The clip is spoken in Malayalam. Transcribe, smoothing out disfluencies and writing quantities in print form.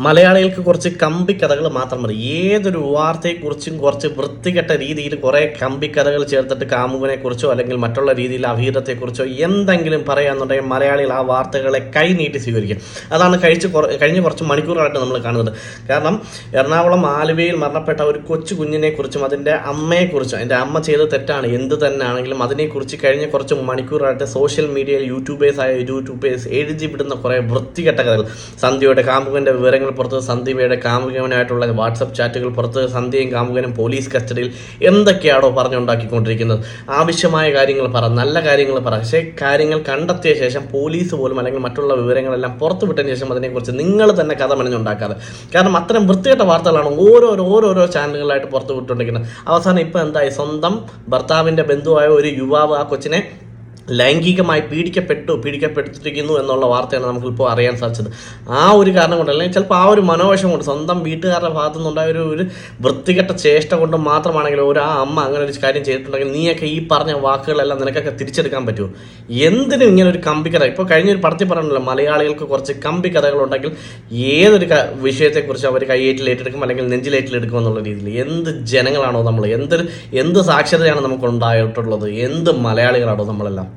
മലയാളികൾക്ക് കുറച്ച് കമ്പിക്കഥകൾ മാത്രം മതി. ഏതൊരു വാർത്തയെക്കുറിച്ചും കുറച്ച് വൃത്തികെട്ട രീതിയിൽ കുറേ കമ്പിക്കഥകൾ ചേർത്തിട്ട് കാമുകനെക്കുറിച്ചോ അല്ലെങ്കിൽ മറ്റുള്ള രീതിയിൽ അഭീരത്തെക്കുറിച്ചോ എന്തെങ്കിലും പറയാന്നുണ്ടെങ്കിൽ മലയാളികൾ ആ വാർത്തകളെ കൈനീട്ടി സ്വീകരിക്കും. അതാണ് കഴിഞ്ഞ കുറച്ച് മണിക്കൂറായിട്ട് നമ്മൾ കാണുന്നത്. കാരണം എറണാകുളം ആലുവയിൽ മരണപ്പെട്ട ഒരു കൊച്ചു കുഞ്ഞിനെക്കുറിച്ചും അതിൻ്റെ അമ്മയെക്കുറിച്ചും എൻ്റെ അമ്മ ചെയ്ത തെറ്റാണ് എന്ത് തന്നെ ആണെങ്കിലും അതിനെക്കുറിച്ച് കഴിഞ്ഞ കുറച്ച് മണിക്കൂറായിട്ട് സോഷ്യൽ മീഡിയയിൽ യൂട്യൂബേഴ്സ് എഴുതി വിടുന്ന കുറേ വൃത്തികെട്ട കഥകൾ. സന്ധ്യയുടെ കാമുകൻ്റെ വിവരങ്ങൾ പുറത്ത്, സന്ധ്യയുടെ കാമുകനായിട്ടുള്ള വാട്സപ്പ് ചാറ്റുകൾ പുറത്ത്, സന്ധ്യയും കാമുകനും പോലീസ് കസ്റ്റഡിയിൽ, എന്തൊക്കെയാണോ പറഞ്ഞുണ്ടാക്കിക്കൊണ്ടിരിക്കുന്നത്. ആവശ്യമായ കാര്യങ്ങൾ പറ, നല്ല കാര്യങ്ങൾ പറ. പക്ഷേ കാര്യങ്ങൾ കണ്ടെത്തിയ ശേഷം പോലീസ് പോലും അല്ലെങ്കിൽ മറ്റുള്ള വിവരങ്ങളെല്ലാം പുറത്തു വിട്ടതിന് ശേഷം അതിനെക്കുറിച്ച് നിങ്ങൾ തന്നെ കഥ മെനഞ്ഞുണ്ടാക്കാതെ. കാരണം അത്തരം വൃത്തികെട്ട വാർത്തകളാണ് ഓരോരോ ചാനലുകളായിട്ട് പുറത്തു വിട്ടുകൊണ്ടിരിക്കുന്നത്. അവസാനം ഇപ്പോൾ എന്തായി, സ്വന്തം ഭർത്താവിൻ്റെ ബന്ധുവായ ഒരു യുവാവ് ആ കൊച്ചിനെ ലൈംഗികമായി പീഡിക്കപ്പെട്ടിരിക്കുന്നു എന്നുള്ള വാർത്തയാണ് നമുക്കിപ്പോൾ അറിയാൻ സാധിച്ചത്. ആ ഒരു കാരണം കൊണ്ട്, അല്ലെങ്കിൽ ചിലപ്പോൾ ആ ഒരു മനോവശം കൊണ്ട്, സ്വന്തം വീട്ടുകാരുടെ ഭാഗത്തു നിന്നുണ്ടായ ഒരു വൃത്തികെട്ട ചേഷ്ട കൊണ്ട് മാത്രമാണെങ്കിലും ആ അമ്മ അങ്ങനെ ഒരു കാര്യം ചെയ്തിട്ടുണ്ടെങ്കിൽ നീയൊക്കെ ഈ പറഞ്ഞ വാക്കുകളെല്ലാം നിനക്കൊക്കെ തിരിച്ചെടുക്കാൻ പറ്റുമോ? എന്തിനും ഇങ്ങനെ ഒരു കമ്പിക്കഥ. ഇപ്പോൾ കഴിഞ്ഞൊരു പടത്തിൽ പറഞ്ഞല്ലോ, മലയാളികൾക്ക് കുറച്ച് കമ്പിക്കഥകളുണ്ടെങ്കിൽ ഏതൊരു വിഷയത്തെക്കുറിച്ച് അവർ കൈയേറ്റിലേറ്റെടുക്കും അല്ലെങ്കിൽ നെഞ്ചിലേറ്റിലെടുക്കും എന്നുള്ള രീതിയിൽ. എന്ത് ജനങ്ങളാണോ നമ്മൾ, എന്ത് സാക്ഷരതയാണ് നമുക്ക് ഉണ്ടായിട്ടുള്ളത്, എന്ത് മലയാളികളാണോ നമ്മളെല്ലാം.